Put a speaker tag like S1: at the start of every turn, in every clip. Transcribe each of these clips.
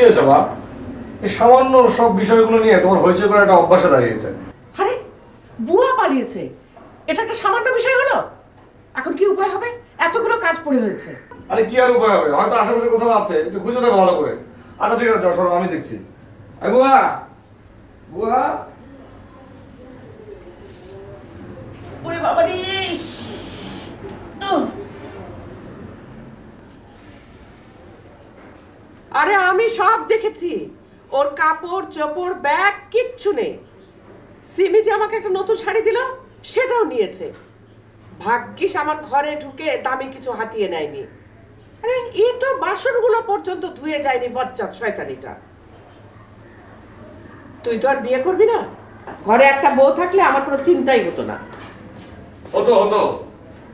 S1: হয়েছে মা? এই সামান্য সব বিষয়গুলো নিয়ে তোমার হইচই করে একটা অভ্যাসে দাঁড়িয়েছে।
S2: আরে বুয়া পালিয়েছে, এটা একটা সামান্য বিষয় হলো? এখন কি উপায় হবে? এতগুলো কাজ পড়ে রয়েছে।
S1: আরে কি আর উপায় হবে, হয়তো আশেপাশে কোথাও আছে, একটু খুঁজে দেখো ভালো করে। আচ্ছা ঠিক আছে, সরো আমি দেখছি। আরে বুয়া, বুয়া।
S2: ওরে বাবা রে! আরে আমি সব দেখেছি, ওর কাপড় চোপড় ব্যাগ কিচ্ছু নেই। সিমি যে আমাকে একটা নতুন শাড়ি দিল সেটাও নিয়েছে। ভাগ্যিস আমার ঘরে ঢুকে দামি কিছু হাতিয়ে নেয়নি। আরে এটো বাসনগুলো পর্যন্ত ধুয়ে যায়নি বজ্জাত শয়তানিটা। তুই তো আর বিয়ে করবি না, ঘরে একটা বউ থাকলে আমার কোনো চিন্তাই হতো না।
S1: হতো হতো,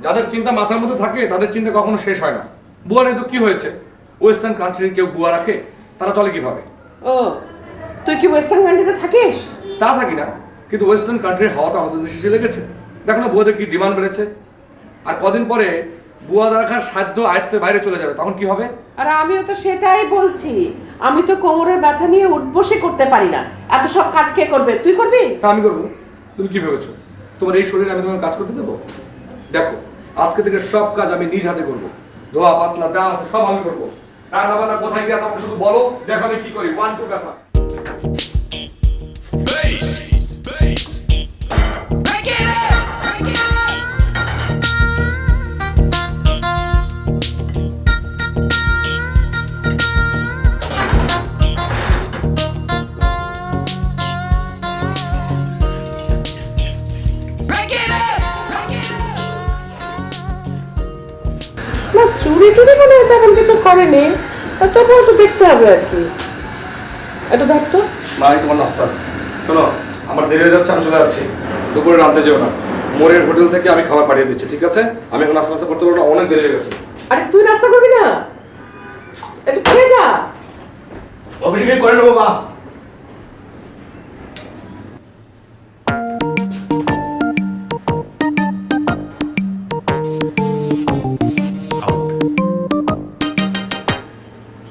S1: যাদের চিন্তা মাথার মধ্যে থাকে তাদের চিন্তা কখনো শেষ হয় না। বুয়া নেই তো কি হয়েছে? ওয়েস্টার্ন কান্ট্রির কেউ বুয়া রাখে? তারা চলে কিভাবে?
S2: ও, তুই কি ওয়েস্টার্ন কান্ট্রিতে থাকিস?
S1: তা থাকি না, কিন্তু ওয়েস্টার্ন কান্ট্রির হাওয়া তো আমাদের দেশে এসে লেগেছে। দেখো না বুয়াদের কি ডিমান্ড বেড়েছে। আর কদিন পরে বুয়া রাখার সাধ্য আয়ত্তের বাইরে চলে যাবে, তখন কি হবে?
S2: আর আমিও তো সেটাই বলছি। আমি তো কোমরের ব্যথা নিয়ে উঠবসে করতে পারি না, এত সব কাজ কে করবে? তুই করবি?
S1: তা আমি করবো। তুমি কি ভেবেছো তোমার এই শরীরে আমি তোমার কাজ করতে দেবো? দেখো, আজকে থেকে সব কাজ আমি নিজ হাতে করবো। ধোয়া পাতলা যা আছে সব আমি করবো। রান্না বান্না কোথায় গিয়ে আছে আমাকে শুধু বলো, দেখো আমি কি করি। 1 2 ব্যাপার।
S2: না, চুরি টুরি মনে হয় তেমন কিছু করেনি, তবুও তো দেখতে হবে আর কি। এটা ধর তো।
S1: মা, এই তোমার নাস্তা। শোনো, আমার দেরি হয়ে যাচ্ছে, আমি চলে যাচ্ছি। দুপুরে রাঁধতে যেও না, মোড়ের হোটেল থেকে আমি খাবার পাঠিয়ে দিচ্ছি, ঠিক আছে? আমি এখন নাস্তা নাস্তা করতে পারবো না, অনেক দেরি হয়ে গেছে।
S2: আরে তুই নাস্তা করবি না? একটু খেয়ে যা।
S1: অভিষেক করে নেবো মা।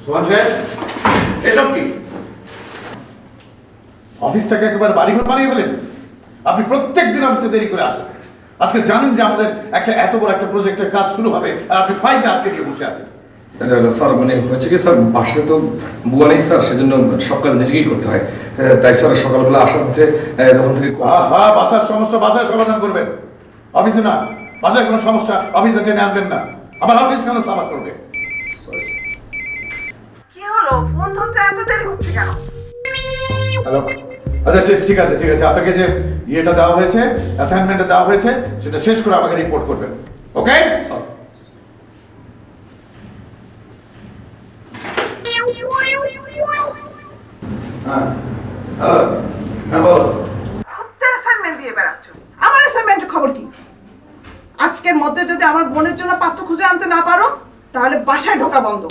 S3: সোহান সাহেব, এসব কি? অফিসটাকে একেবারে বাড়িঘর বানিয়ে ফেলেছেন। আপনি প্রত্যেক দিন অফিসে দেরি করে আসেন। আজকে জানেন যে আমাদের একটা এত বড় একটা প্রজেক্টের কাজ শুরু হবে, আর আপনি ফাইলটা আটকে দিয়ে বসে আছেন।
S1: স্যার মানে হয়েছে কি স্যার, বাসায় তো বুয়া নেই স্যার, সেজন্য সব কাজ নিজেকেই করতে হয়। তাই স্যার সকালবেলা আসার পথে যখন থেকে
S3: বাসার সমস্যা বাসায় সমাধান করবেন, অফিসে না। বাসায় কোনো সমস্যা অফিসে টেনে আনবেন না। আমার অফিস কেন সাফার করবে?
S2: কি হলো, ফোন ধরতে এত দেরি হচ্ছে কেন?
S3: হ্যালো, আচ্ছা ঠিক আছে ঠিক আছে, আপনাকে যে ইয়েটা দেওয়া হয়েছে, অ্যাসাইনমেন্টটা দেওয়া হয়েছে, সেটা শেষ করে আমাকে রিপোর্ট করবেন, ওকে?
S1: স্যার
S3: হ্যাঁ, হ্যালো, হ্যাঁ বলো।
S2: খুঁজতে অ্যাসাইনমেন্ট দিয়ে বেড়াচ্ছ। আমার অ্যাসাইনমেন্টের খবর কি? আজকের মধ্যে যদি আমার বোনের জন্য পাত্র খুঁজে আনতে না পারো তাহলে বাসায় ঢোকা বন্ধ।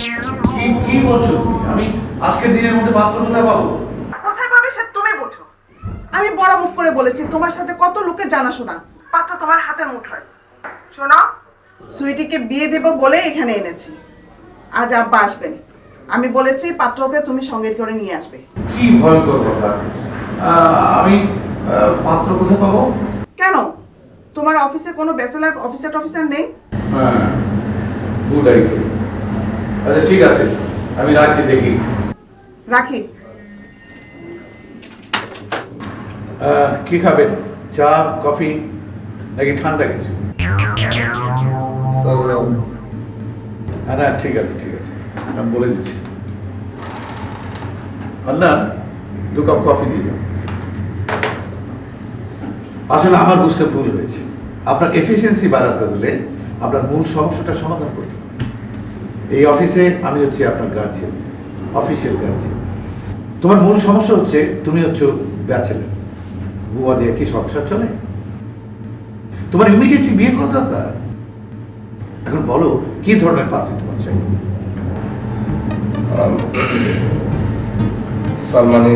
S3: কি বলছো তুমি? আমি আজকের দিনের মধ্যে পাত্র কোথায় পাবো?
S2: কোথায় পাবে সে তুমি বোঝো। আমি বড় মুখ করে বলেছি, তোমার সাথে কত লোকের জানাশোনা, পাত্র তোমার হাতের মুঠোয়। শোনো, সুইটিকে বিয়ে দেব বলে এখানে এনেছি। আজ আব্বা আসবেন, আমি বলেছি পাত্রকে তুমি সঙ্গে করে নিয়ে আসবে।
S3: কি ভয়ঙ্কর কথা! আমি পাত্র কোথায় পাবো?
S2: কেন, তোমার অফিসে কোনো ব্যাচেলার অফিসার নেই?
S3: হ্যাঁ, গুড আইডিয়া। আচ্ছা ঠিক আছে, আমি রাখছি, দেখি।
S2: রাখি।
S3: কি খাবেন? চা, কফি নাকি ঠান্ডা কিছু?
S1: স্যার
S3: না ঠিক আছে ঠিক আছে, আমি বলে দিচ্ছি। আর না, 2 কাপ কফি দিয়ে যাও। আসলে আমার বুঝতে ভুল হয়েছে। আপনার এফিসিয়েন্সি বাড়াতে হলে আপনার মূল সমস্যাটা সমাধান করতে হবে। এই অফিসে আমি হচ্ছি আপনার গার্জিয়ান, অফিসিয়াল গার্জিয়ান। তোমার মূল সমস্যা হচ্ছে তুমি হচ্ছে ব্যাচেলার। বুয়া দিয়ে কি সংসার চলে? তোমার ইমিডিয়েটলি বিয়ে করা দরকার। এখন বলো, কি ধরনের পাত্র তোমার চাই?
S1: স্যার মানে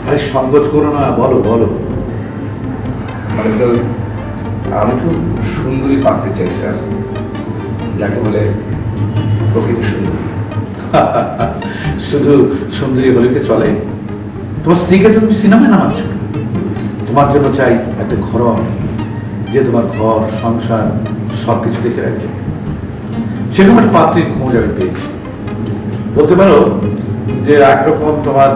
S3: আরে সংকোচ করো না, বলো বলো।
S1: মানে স্যার আমি খুব সুন্দরী পাত্রী চাই স্যার, যাকে বলে প্রকৃতি সুন্দরী।
S3: শুধু সুন্দরী হলে কি চলে? তোমার স্ত্রীকে তো তুমি সিনেমায় নামাচ্ছ না। তোমার জন্য চাই একটা ঘরোয়া মেয়ে, যে তোমার ঘর সংসার সবকিছু দেখে রাখবে। সেরকম একটা পাত্রীর খোঁজ আমি পেয়েছি। বলতে পারো যে একরকম তোমার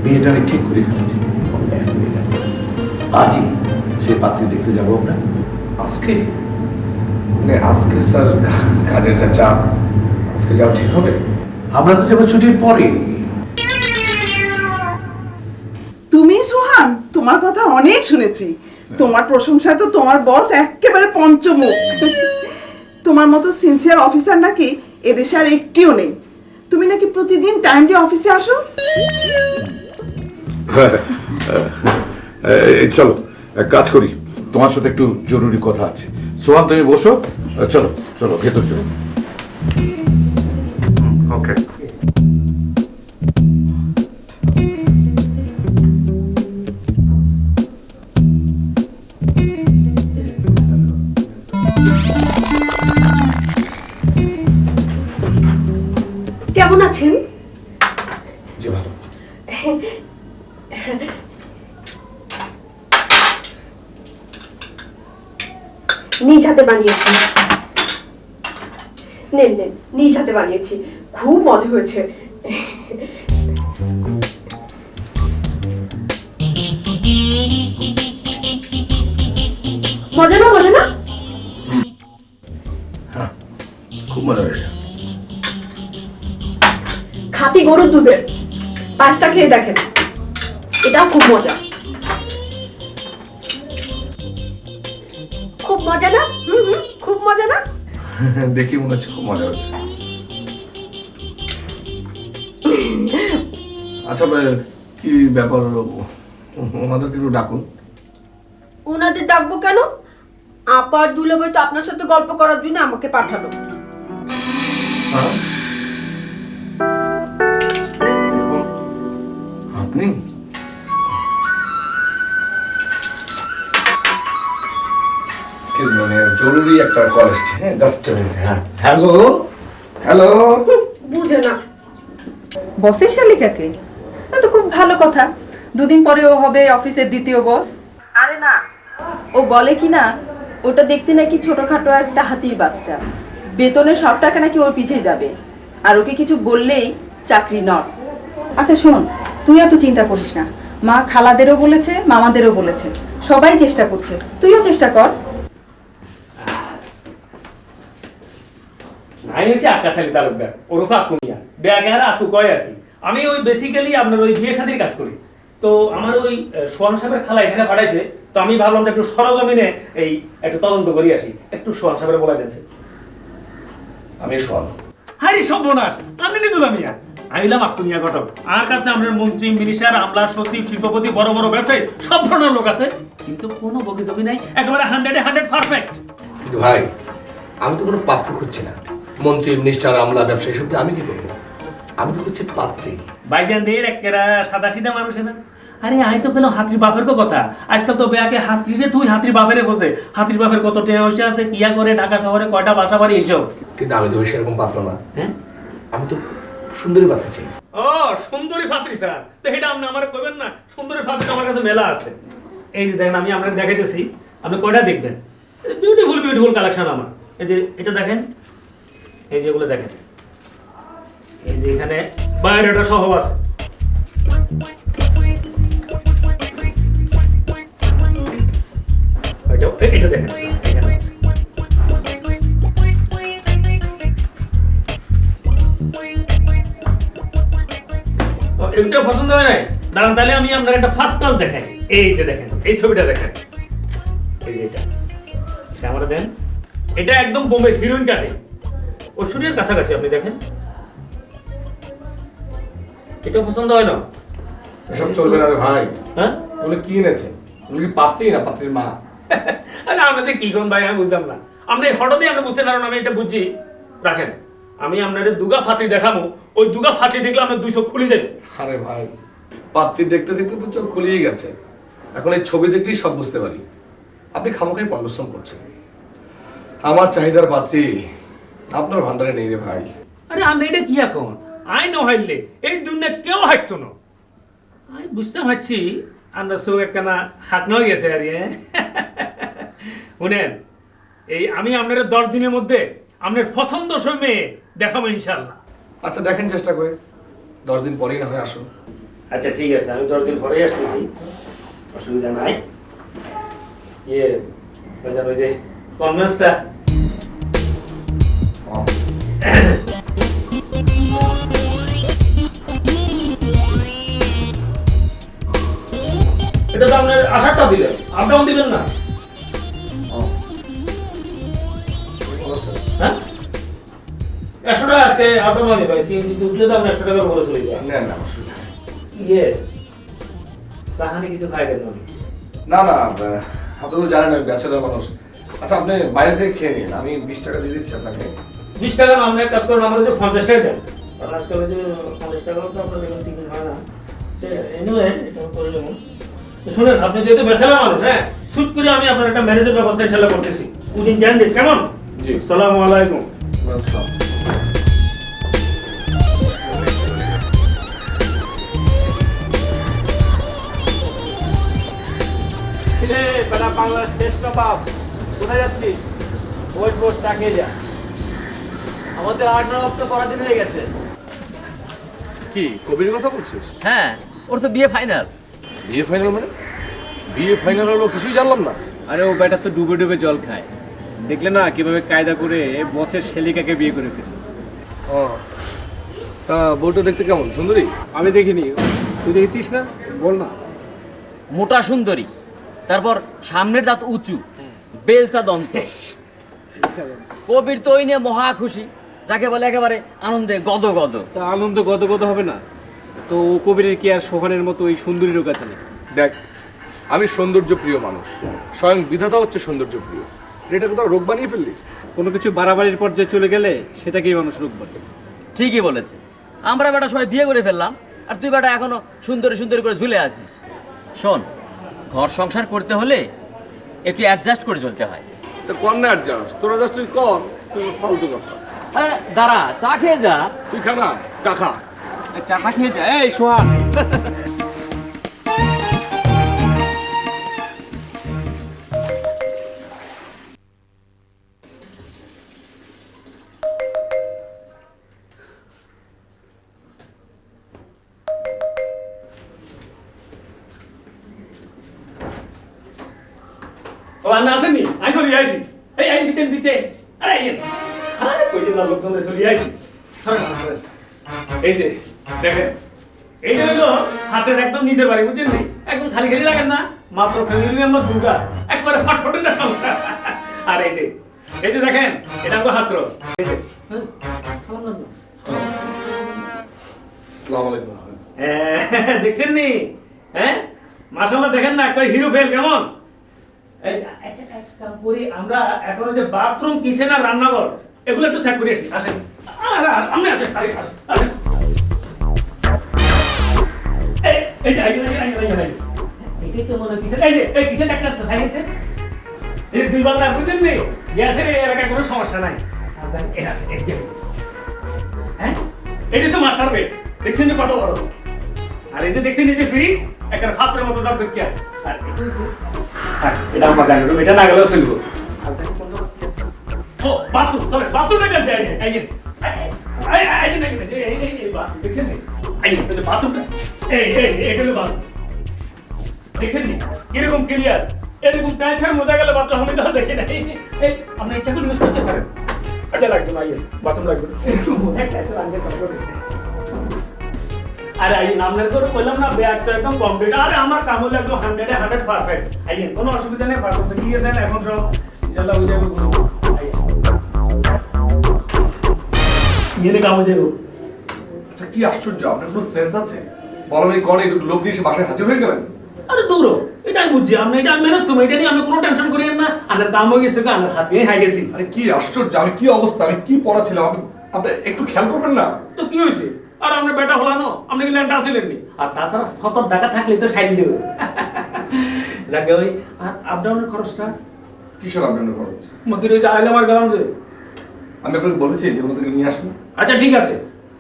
S3: বিয়েটা আমি ঠিক করে ফেলেছি। আজই সেই পাত্রী দেখতে যাবো আমরা।
S1: আজকে মানে আজকে স্যার কাজের যা চাপ, আজকে যাও ঠিক হবে?
S3: আমরা তো যাবো ছুটির পরে।
S4: তুমি সোহান, তোমার কথা অনেক শুনেছি। তোমার প্রশংসায় তো তোমার বস একেবারে পঞ্চমুখ। তোমার মতো সিনসিয়ার অফিসার নাকি এদেশে আর একটিও নেই। তুমি নাকি প্রতিদিন টাইমলি অফিসে আসো।
S3: চলো এক কাজ করি, তোমার সাথে একটু জরুরি কথা আছে। সোহান তুমি বসো, চলো চলো ভেতর চলো। ওকে।
S5: কেমন আছেন?
S1: জি ভালো।
S5: নিজ হাতে বানিয়েছি। নেন নেন, নিজ হাতে বানিয়েছি, খুব মজা হয়েছে। মজা না, মজা না?
S1: হ্যাঁ, খুব মজা হয়েছে।
S5: খাঁটি গরুর দুধের পাঁচটা খেয়ে দেখেন, এটাও খুব মজা। খুব মজা না? খুব মজা না?
S1: দেখি মনে হচ্ছে খুব মজা হচ্ছে। আচ্ছা কি ব্যাপার, ওনাদেরকে একটু ডাকুন।
S5: ওনাদের ডাকবো কেন? আপার দুলাভাই তো আপনার সাথে গল্প করার জন্য আমাকে পাঠালো।
S1: হ্যাঁ? আপনি মানে জরুরি একটা কল এসছে। হ্যাঁ, জাস্ট মিনিট। হ্যাঁ, হ্যালো হ্যালো।
S5: বুঝে না।
S6: বসের শালিকাকে? তো খুব ভালো কথা, দুদিন পরে ও হবে অফিসের দ্বিতীয় বস।
S7: আরে না, ও বলে কি না ওটা দেখতে নাকি ছোটখাটো একটা হাতির বাচ্চা, বেতনের সব টাকা নাকি ওর পিছিয়ে যাবে, আর ওকে কিছু বললেই চাকরি নট।
S6: আচ্ছা শোন, তুই এত চিন্তা করিস না। মা খালাদেরও বলেছে, মামাদেরও বলেছে, সবাই চেষ্টা করছে, তুইও চেষ্টা কর।
S8: আমি হচ্ছে আকাশ আলী তালুকদার, ওরফে আকু মিয়া, বেয়াগার আকু কয় আর কি। আমি ওই বেসিক্যালি আপনার ওই বিয়ে শাদীর কাজ করি। তো আমার ওই সোহান সাহেবের খালা এখানে পাঠাইছে, তো আমি ভাবলাম যে একটু সরজমিনে এই একটু তদন্ত করি আসি, একটু সোহান সাহেবের বলাই দিয়েছে।
S1: আমি সোহান।
S8: হারি সর্বনাশ, আমি নিদুলা মিয়া, আইলাম আকু মিয়া ঘটক। আর কাছে আমাদের মন্ত্রী, মিনিস্টার, আমলা, সচিব, শিল্পপতি, বড় বড় ব্যবসায়ী, সব ধরনের লোক আছে, কিন্তু কোনো বগিজগি নাই, একেবারে 100 পারফেক্ট।
S1: কিন্তু ভাই, আমি তো কোনো পাত্র খুঁজছি না। মন্ত্রী, মিনিস্টার, আমলা, ব্যবসায়ী সব আমি কি করবো? আমি তো খুঁজছি পাত্রী।
S8: বাইজানদের একেরা সাদা সিধা মানুষ না। আরে আমি তো পেলাম হাতির বাপের কথা। আজকাল তো বেয়াকে হাতিরে তুই হাতির বাপের খোঁজে, হাতির বাপের কত টেয়া হয়েছে আছে, কিয়া করে, ঢাকা শহরে কয়টা বাসা বাড়ি, এইসব।
S1: কিন্তু আমি তো সেরকম পাত্র না।
S8: হ্যাঁ,
S1: আমি তো সুন্দরী পাত্র চাই।
S8: ও সুন্দরী ফাত্রী স্যার, তো এটা আপনি আমার কইবেন না? সুন্দরী ফাত্রী আমার কাছে মেলা আছে। এই যে দেখেন, আমি আপনাকে দেখাইতেছি, আপনি কয়টা দেখবেন। বিউটিফুল বিউটিফুল কালেকশন আমার। এই যে এটা দেখেন, এই যেগুলো দেখেন, এই যে এখানে বায়োডাটা সহ আছে। এটা দেখেন, এখানে আছে। এটা পছন্দ হয় নাই? দাঁড়ান, তাহলে আমি আপনার একটা ফার্স্ট ক্লাস দেখেন। এই যে দেখেন, এই ছবিটা দেখেন, এই যে এটা আমার দেন। এটা একদম বোম্বে হিরোইন কাটে, ঐশ্বরিয়ার কাছাকাছি। আপনি দেখেন, এটা পছন্দ হয় না?
S1: এসব চলবে না রে ভাই।
S8: হ্যাঁ,
S1: বলে কি এনেছে? বলে কি পাত্রী না পাত্রীর মা?
S8: আরে আপনাদের কি কোন ভাই, আমি বুঝলাম না। আপনি হঠাৎই আপনি বুঝতে পারেন, আমি এটা বুঝছি। রাখেন, আমি আপনাদের দুগা ফাতি দেখাবো, ওই দুগা ফাতি দেখলে আপনার 2 চোখ খুলে যাবে।
S1: আরে ভাই, পাত্রী দেখতে দেখতে তো চোখ খুলেই গেছে। এখন এই ছবি দেখলেই সব বুঝতে পারি। আপনি খামোখাই পরিশ্রম করছেন। আমার চাহিদার পাত্রী আপনার ভান্ডারে নেই রে ভাই।
S8: আরে আমি এটা কি এখন আই ন হাইলে এই দুনিয়া কেউ হাঁটতো না আমি বুঝতে পারছি আপনার সঙ্গে একখানা হাত নয় গেছে আর শুনেন এই আমি আপনার 10 দিনের মধ্যে আপনার পছন্দসই মেয়ে দেখাবো ইনশাল্লাহ।
S1: আচ্ছা দেখেন চেষ্টা করে, 10 দিন পরেই না হয় আসুন।
S8: আচ্ছা ঠিক আছে, আমি 10 দিন পরেই আসতেছি, অসুবিধা নাই। ওই যে কনভেন্সটা এটা তো আপনার আশাটা দিলেন, আপডাউন দিবেন না? হ্যাঁ 100 টাকা আজকে আপডাউন দিবে, কিন্তু উঠলে তো আপনি 100 টাকা করে চলে যাবেন।
S1: না না অসুবিধা নেই।
S8: সাহানি কিছু খাইবেন
S1: না না আপনি তো জানেন আমি ব্যাচেলার মানুষ। আচ্ছা আপনি বাইরে থেকে খেয়ে নিন, আমি 20 টাকা দিয়ে দিচ্ছি আপনাকে।
S8: 20 টাকা না, আমরা এক কাজ করুন, আমাদের 50 টাকা দেন। কারণ আজকে ওই যে 50 টাকা তো আপনার দেখুন টিফিন হয় না। এনিওয়ে এটা করে নেব। শুনেন, আপনি যেহেতু ব্যাচেলার মানুষ, হ্যাঁ শুট করে আমি আপনার একটা ম্যানেজের ব্যবস্থা ইনশাআল্লাহ করতেছি। উদিন জান দিস কেমন?
S1: জি।
S8: আসসালামু আলাইকুম।
S1: ওয়েলকাম।
S8: বেটা বাংলার শ্রেষ্ঠ বাপ, কোথায় যাচ্ছিস? ওই বস চাকিয়ে যা।
S9: আমাদের 8-9 হপ্তাহ পরাধীন হয়ে গেছে।
S1: কি কবির কথা বলছিস?
S9: হ্যাঁ, ওর তো বিয়ে ফাইনাল।
S1: বিয়ে ফাইনাল মানে? বিয়ে ফাইনাল হলো কিছুই জানলাম না।
S10: আরে ও বেটা তো ডুবে ডুবে জল খায়, দেখলে না কিভাবে কায়দা করে বছের শেলিকাকে বিয়ে করে ফেলে।
S1: ও তা বউটা দেখতে কেমন, সুন্দরী?
S10: আমি দেখিনি, তুই দেখেছিস না? বল না।
S9: মোটা সুন্দরী, তারপর সামনের দাঁত উঁচু, বেলচা দন্ত। কবির তো ওই নিয়ে মহা খুশি, যাকে বলে একেবারে আনন্দে গদ গদ।
S10: তা আনন্দ গদ গদ হবে না তো ও কবিরের কি আর সোহানের মতো ওই সুন্দরীর কাছে নেই?
S1: দেখ আমি সৌন্দর্য প্রিয় মানুষ, স্বয়ং বিধাতা হচ্ছে সৌন্দর্য প্রিয়। এটাকে তো রোগ বানিয়ে ফেললি।
S10: কোনো কিছু বাড়াবাড়ির পর্যায়ে চলে গেলে সেটাকেই মানুষ রোগ বলে।
S9: ঠিকই বলেছে, আমরা বেটা সবাই বিয়ে করে ফেললাম, আর তুই বেটা এখনো সুন্দরী সুন্দরী করে ঝুলে আছিস। শোন, ঘর সংসার করতে হলে একটু অ্যাডজাস্ট করে চলতে হয়।
S1: তো কর না অ্যাডজাস্ট, তোরা জাস্ট তুই কর, তুই ফালতু কথা।
S9: আরে দাঁড়া, চা খেয়ে যা।
S1: তুই খা না, চা খা।
S10: চাটা খেয়ে যায়। এই সোহান,
S8: ও আন্না আসেননি? আই চলে আইছি। এই দিতেন দিতে। আরে আইয়েন। আরে কইতে না লোক তোমরা চলে আইছি। এই যে দেখেন, এইটা হলো হাতের একদম নিজের বাড়ি, বুঝছেন নি? একদম খালি খালি লাগেন না, মাত্র ফ্যামিলি মেম্বার দুটা, একবারে ফটফটের না সংসার। আর এই যে দেখেন, এটা আমাকে হাতর। এই যে
S1: আসসালামু আলাইকুম।
S8: দেখছেন নি? হ্যাঁ মাশাআল্লাহ, দেখেন না একটা হিরো ফেল কেমন? আমরা এখন যে বাথরুম, কিচেন আর রান্নাঘর এগুলো একটু চেক করে আসি। আসেন, আমি আসেন, আসেন। এই যে এটাই তো মনে কিচেন। এই কিচেন একটা সাইড আছে, এই দুই বাংলা বুঝলেন নি? গ্যাসের এই এলাকায় কোনো সমস্যা নাই। হ্যাঁ এটা তো মাস্টার বেড, দেখছেন নি কত বড়? আর এই যে দেখছেন এই যে ফ্রিজ, একটা খাপের মতো দাম কি আর এটা আমার গান রুম, এটা না গেলেও চলবো। ও বাথরুম, সরি বাথরুম এটা দেয় না। এই যে দেখছেন নি? এই যে বাথরুমটা, এটা হলো বাথরুম, দেখছেন নি কিরকম ক্লিয়ার? এরকম টাইফার মজা গেলে বাথরুম আমি তো দেখি নাই। এই আপনি ইচ্ছা করে ইউজ করতে পারেন। আচ্ছা লাগবে না, বাথরুম লাগবে না, একটু মজা টাইফার আনতে পারবো। আরে আইন আপনার তো বললাম না, ব্যাগ তো একদম কমপ্লিট। আরে আমার কাম হলো একদম 100 পারফেক্ট। আইন কোনো অসুবিধা নেই, পারফেক্ট কি গেছেন এখন সব ইনশাআল্লাহ হয়ে যাবে। কাম হয়ে যাবে।
S1: আচ্ছা কি আশ্চর্য, আপনার কোনো সেন্স আছে? বলেন এই গণে দুটো লোক দিয়ে এসে বাসায় হাজির হয়ে গেলেন।
S8: আরে দৌড়ো, এটা আমি বুঝছি, আপনি এটা ম্যানেজ করবো, এটা নিয়ে আপনি কোনো টেনশন করিয়েন না। আমার কাম হয়ে গেছে, আমার হাতে হয়ে গেছি।
S1: আরে কি আশ্চর্য, আমি কি অবস্থা, আমি কি পড়া ছিলাম, আপনি একটু খেয়াল করবেন না?
S8: তো কি হয়েছে? আর আপনার বেটা হলানো, আপনি কি ল্যান্ড আসলেননি? আর তাছাড়া 70 টাকা থাকলে তো সাইল দেবে। যাকে ওই আপ ডাউনের খরচটা
S1: কিসের আপনার খরচ?
S8: মাকে রয়েছে আইলে আমার গেলাম যে
S1: আমি আপনাকে বলেছি যে কোনো থেকে নিয়ে আসুন।
S8: আচ্ছা ঠিক আছে,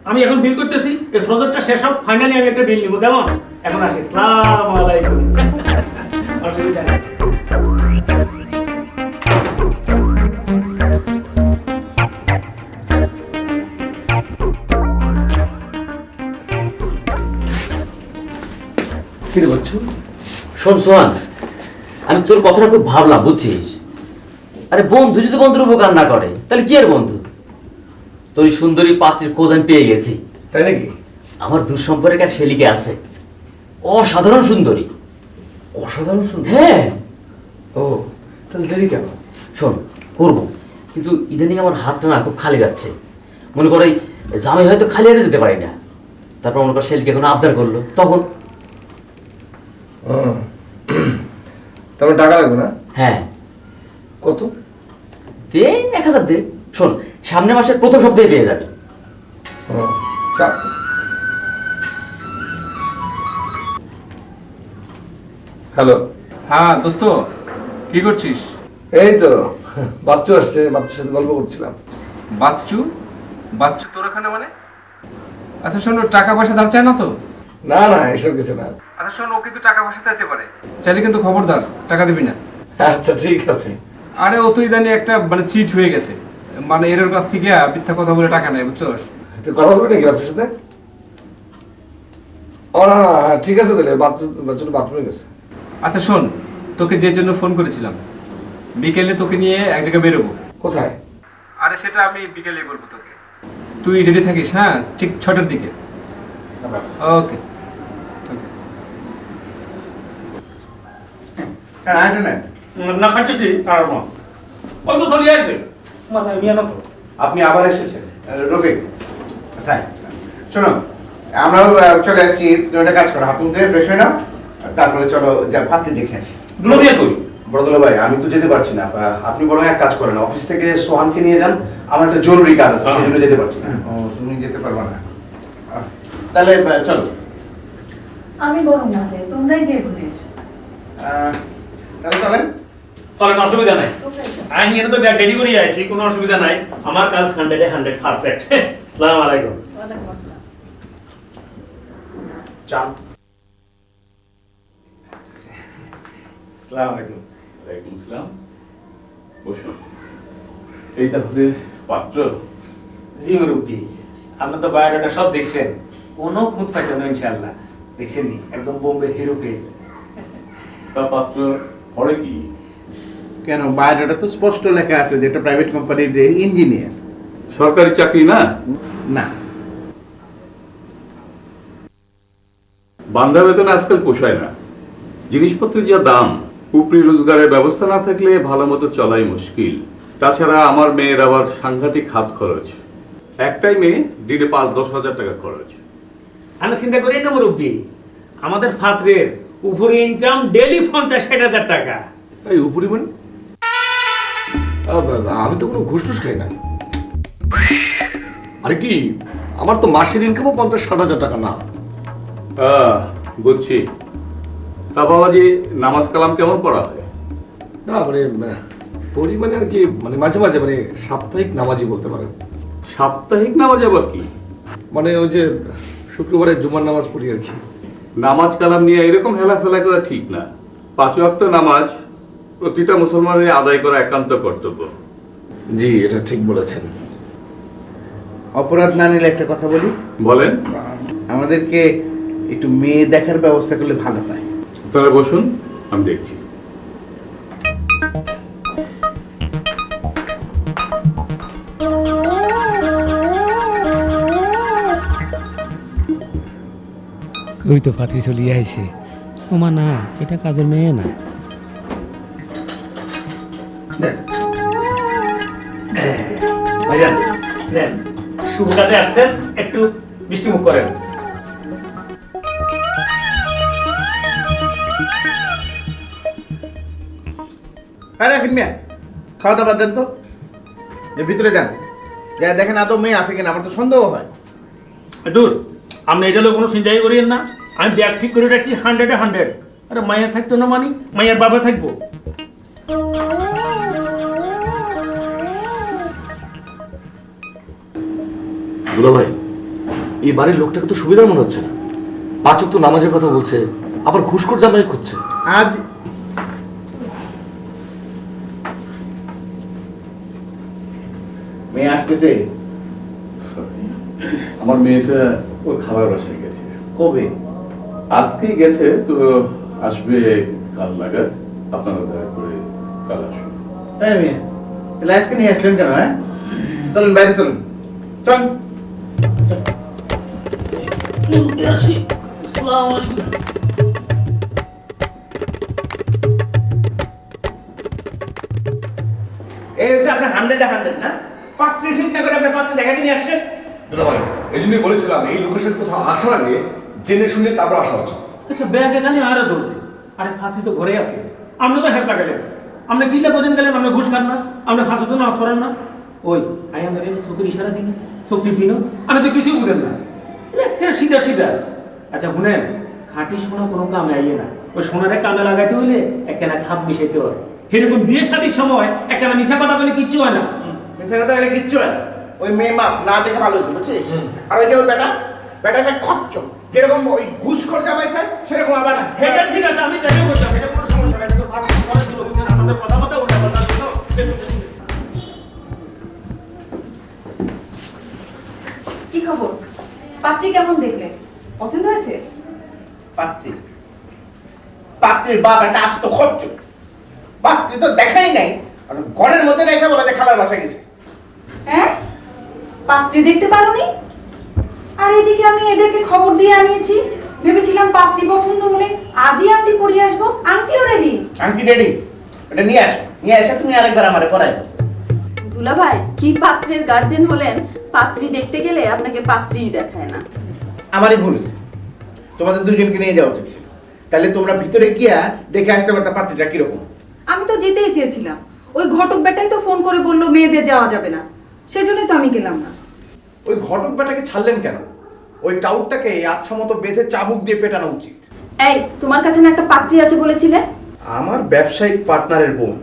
S8: আমি এখন বিল করতেছি, এই প্রজেক্টটা শেষ হোক, ফাইনালি আমি একটা বিল নিব, কেমন? এখন আসি, আসসালামু আলাইকুম। অসুবিধা নেই।
S1: কি রে বলছো?
S9: শোন সোহান, আমি তোর কথাটা খুব ভাবলাম, বুঝছিস? আরে বন্ধু যদি বন্ধুর উপকার না করে তাহলে কি আর বন্ধু? তোর এই সুন্দরী পাত্রের খোঁজ আমি পেয়ে গেছি।
S1: তাই নাকি?
S9: আমার দুঃসম্পর্কে এক শেলিকে আছে, অসাধারণ সুন্দরী।
S1: অসাধারণ সুন্দর।
S9: হ্যাঁ।
S1: ও তাহলে দেরি কেন?
S9: শোন, করবো, কিন্তু ইদানিং আমার হাতটা না খুব খালি যাচ্ছে। মনে করো এই জামাই হয়তো খালি হাতে যেতে পারি না, তারপর মনে করো শেলিকে কোনো আবদার করলো, তখন
S1: তারপর টাকা লাগবে না?
S9: হ্যাঁ।
S1: কত?
S9: দে 1000 দে। শোন, সামনের মাসের প্রথম সপ্তাহে পেয়ে যাবে।
S1: হ্যালো।
S10: হ্যাঁ দোস্ত, কি করছিস?
S1: এই তো বাচ্চু আসছে, বাচ্চুর সাথে গল্প করছিলাম।
S10: বাচ্চু? বাচ্চু তোর এখানে মানে? আচ্ছা শোন, টাকা পয়সা ধার চায় না তো?
S1: না না, এসব কিছু না।
S10: আচ্ছা শোন, ও কিন্তু টাকা পয়সা চাইতে পারে, চাইলে কিন্তু খবরদার, টাকা দিবি না।
S1: আচ্ছা ঠিক আছে।
S10: আরে ও তো ইদানি একটা মানে চিট হয়ে গেছে, মানে এর কাছ থেকে মিথ্যা কথা বলে টাকা নেয়, বুঝছস?
S1: তুই কথা বলবি নাকি বাচ্চার সাথে? ও না না, হ্যাঁ ঠিক আছে, তাহলে বাচ্চাটা বাথরুমে গেছে।
S10: আচ্ছা শোন, তোকে যে জন্য ফোন করেছিলাম, বিকেলে তোকে নিয়ে এক জায়গায় বেরোবো।
S1: কোথায়?
S10: আরে সেটা আমি বিকেলে বলবো তোকে, তুই রেডি থাকিস। হ্যাঁ, ঠিক 6টার দিকে। ওকে।
S8: না খাচ্ছি আর না, ওই তো চলে আসবে, মানে নিয়ে না তো।
S3: আপনি আবার এসেছেন রফিক? তাই শোনো, আমরাও চলে আসছি। তুমি একটা কাজ করো, হাত মুখ ধুয়ে ফ্রেশ হয়ে নাও, তারপরে চলো যা পাত্রী দেখে আসি।
S8: দুলাভিয়া কই?
S3: বড়দুলা ভাই, আমি তো যেতে পারছি না, আপনি বরং এক কাজ করেন, অফিস থেকে সোহানকে নিয়ে যান, আমার একটা জরুরি কাজ আছে, সেই জন্য যেতে পারছি না। ও তুমি যেতে পারবা না? তাহলে চলো।
S6: আমি বরং না যাই, তোমরাই যে ঘুরে এসো।
S3: তাহলে চলেন।
S8: চলেন, অসুবিধা নাই। আমি এনে তো ব্যাগ রেডি করে আইছি, কোনো অসুবিধা নাই। আমার কাজ 100 এ 100 পারফেক্ট। আসসালামু আলাইকুম।
S3: চান।
S8: আসসালামু আলাইকুম।
S11: ওয়ালাইকুম আসসালাম। বসুন। এই তাহলে পাত্র?
S8: জি মুরব্বি, আপনি তো বায়োডাটা সব দেখছেন, কোনো খুঁত পাইতেন না ইনশাআল্লাহ। দেখছেন নি, একদম বোম্বে হিরো ফেল।
S11: তা পাত্র পড়ে কি?
S3: কেন, বায়োডাটা তো স্পষ্ট লেখা আছে যে এটা প্রাইভেট কোম্পানির যে ইঞ্জিনিয়ার।
S11: সরকারি চাকরি না?
S3: না।
S11: বান্ধা বেতন আজকাল পোষায় না, জিনিসপত্রের যা দাম, উপরি রোজগারের ব্যবস্থা না থাকলে ভালো মতো চলাই মুশকিল। তাছাড়া আমার মেয়ের আবার সাংঘাতিক হাত খরচ, একটাই মেয়ে, দিনে 5-10 হাজার টাকা খরচ।
S8: আমি চিন্তা করি না মুরব্বি, আমাদের ফাত্রের উপরে ইনকাম ডেইলি 50-60 হাজার টাকা।
S1: এই উপরি মানে? আমি তো কোনো ঘুষ টুস খাই না। আরে কি, আমার তো মাসের ইনকামও 50-60 হাজার টাকা না।
S11: বুঝছি। তা বাবাজি, নামাজ কালাম কেমন পড়া হয়?
S1: না মানে পড়ি মানে আর কি, মানে মাঝে মাঝে, মানে সাপ্তাহিক নামাজি বলতে পারেন।
S11: সাপ্তাহিক নামাজ আবার কি?
S1: মানে ওই যে শুক্রবারে জুমার নামাজ পড়ি আর কি।
S11: নামাজ কালাম নিয়ে এরকম হেলাফেলা করা ঠিক না। 5 ওয়াক্ত নামাজ প্রতিটা মুসলমানের আদায় করা একান্ত কর্তব্য।
S1: জি, এটা ঠিক বলেছেন।
S3: অপরাধ না নিলে একটা কথা বলি।
S11: বলেন।
S3: আমাদেরকে একটু মেয়ে দেখার ব্যবস্থা করলে ভালো হয়।
S11: তাহলে বসুন, আমি দেখছি।
S8: ওই তো ফাত্রি চলিয়ে আইছে। ওমা না, এটা কাজের মেয়ে না। ভাইজান নেন, শুভ কাজে আসছেন, একটু মিষ্টি মুখ করেন।
S3: হ্যাঁ রাখেন মিয়া, খাওয়া দাওয়া দেন তো, ভিতরে যান, যা দেখেন আদৌ মেয়ে আছে কিনা, আমার তো সন্দেহ হয়।
S8: দূর, আপনি এটা কোনো চিন্তাই করিয়েন না, আমি ব্যাগ ঠিক করে রাখছি 100 এ 100। আরে মাইয়া থাকতো না মানি, মাইয়ার বাবা থাকবো।
S1: দুলা ভাই, এই বাড়ির লোকটাকে তো সুবিধার মনে হচ্ছে না। 5 ওয়াক্ত নামাজের কথা বলছে, আবার ঘুষখোর জামাই খুঁজছে।
S3: আজ মেয়ে আসতেছে।
S11: আমার মেয়েটা ওর খাবার বাসায় গেছে।
S3: কবে?
S11: আজকেই গেছে, তো আসবে কাল নাগাদ। আপনারা দয়া করে কাল আসুন।
S3: হ্যাঁ মেয়ে, তাহলে আজকে নিয়ে আসলেন কেন? হ্যাঁ, চলুন বাইরে চলুন, চল। এই হচ্ছে আপনার 100 না? পাত্রী ঠিক না করে আপনার পাত্রী দেখাতে নিয়ে আসছেন।
S1: দুলা ভাই, এই জন্যই বলেছিলাম এই লোকেশন কোথাও আসার আগে জেনে শুনে তারপর আসা উচিত।
S8: আচ্ছা ব্যাগে খালি আরো ধরতে, আরে ফাঁকি তো ঘরে আছে। আপনি তো হেসা গেলেন, আপনি কিল্লা কদিন গেলেন, আপনি ঘুষ খান না, আপনি ফাঁসো তো মাছ পড়েন না। ওই আই আমাদের চোখের ইশারা দিন, চোখটির দিন, আমি তো কিছুই বুঝেন না। সিধা সিধা। আচ্ছা শুনেন, খাঁটি সোনা কোনো কামে আইয়ে না। ওই সোনারে কামে লাগাইতে হইলে একখানা খাপ মিশাইতে হয়। সেরকম বিয়ে শাদীর সময় একখানা মিশা কথা বলে কিচ্ছু হয় না।
S3: মিশা কথা বলে কিচ্ছু হয় না। ওই মেয়ে মাপ না দেখে ভালো হয়েছে, বুঝছিস? আর ওই যে ওর বেটাটা খচ্চ, যেরকম ওই ঘুষ করে জামাই চায় সেরকম আবার না।
S8: এটা ঠিক আছে, আমি ট্রাই করতাম, এটা কোনো সমস্যা নাই। এটা তো ফাঁকি করে দিল, বুঝছেন? আমাদের কথা কথা উল্টা পাল্টা দিল, সে বুঝে নিবে।
S6: কি খবর? পাত্রী কেমন দেখলে? পছন্দ হয়েছে?
S3: পাত্রীর বাপ একটা আস্ত খচ্চ। পাত্রী তো দেখাই নাই, ঘরের মধ্যে রেখে বলে যে খালার বাসা গেছে।
S6: হ্যাঁ, পাত্রী দেখতে পারোনি? আর এদিকে আমি এদেরকে খবর দিয়ে আনিয়েছি, ভেবেছিলাম পাত্রী পছন্দ হলে আজই আংটি পরিয়ে আসবো। আংটিও রেডি।
S3: আংটি রেডি? এটা নিয়ে আসো, নিয়ে এসে তুমি আরেকবার আমারে করাইবো।
S7: দুলা ভাই, কি পাত্রের গার্জেন হলেন, পাত্রী দেখতে গেলে আপনাকে পাত্রীই দেখায় না।
S3: আমারই ভুল হয়েছে, তোমাদের দুজনকে নিয়ে যাওয়া উচিত ছিল। তাহলে তোমরা ভিতরে গিয়া দেখে আসতে পারতা পাত্রীটা কিরকম।
S6: আমি তো যেতেই চেয়েছিলাম, ওই ঘটক বেটাই তো ফোন করে বললো মেয়েদের যাওয়া যাবে না, সেজন্যই তো আমি গেলাম না।
S12: ওই ঘটক বেটাকে ছাড়লেন কেন? ওই টাউটটাকে আচ্ছা মতো বেঁধে চাবুক দিয়ে পেটানো উচিত।
S7: এই, তোমার কাছে না একটা পাত্রী আছে বলেছিলে?
S12: আমার ব্যবসায়িক পার্টনারের বোন,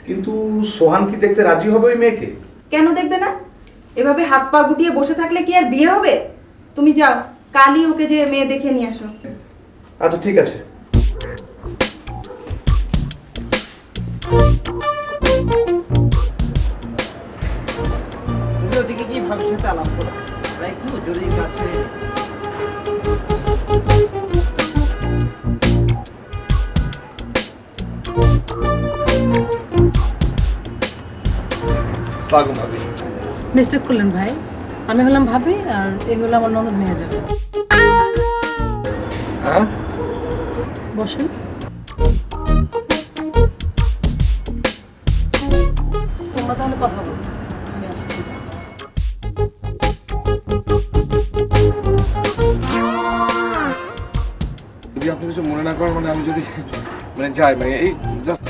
S12: কিন্তু সোহান কি দেখতে রাজি হবে ওই মেয়েকে?
S6: কেন দেখবে না? এভাবে হাত পা গুটিয়ে বসে থাকলে কি আর বিয়ে হবে? তুমি যাও, কালই ওকে যে মেয়ে দেখে নিয়ে আসো।
S12: আচ্ছা ঠিক আছে।
S3: তুমি ওদিকে কি ভাবছো তা আলাপ করো, একটু জরুরি কাজ ছেড়ে নে।
S12: স্বাগত ভাবি।
S13: মিস্টেক করলেন ভাই, আমি হলাম ভাবি আর এই হলো আমার ননদ মেয়ে যাবে।
S12: হ্যাঁ,
S13: বসেন। তোমরা তাহলে কথা বলো, আমি আসছি।
S1: যদি আপনি কিছু মনে না করেন, মানে আমি যদি যাই, এই জাস্ট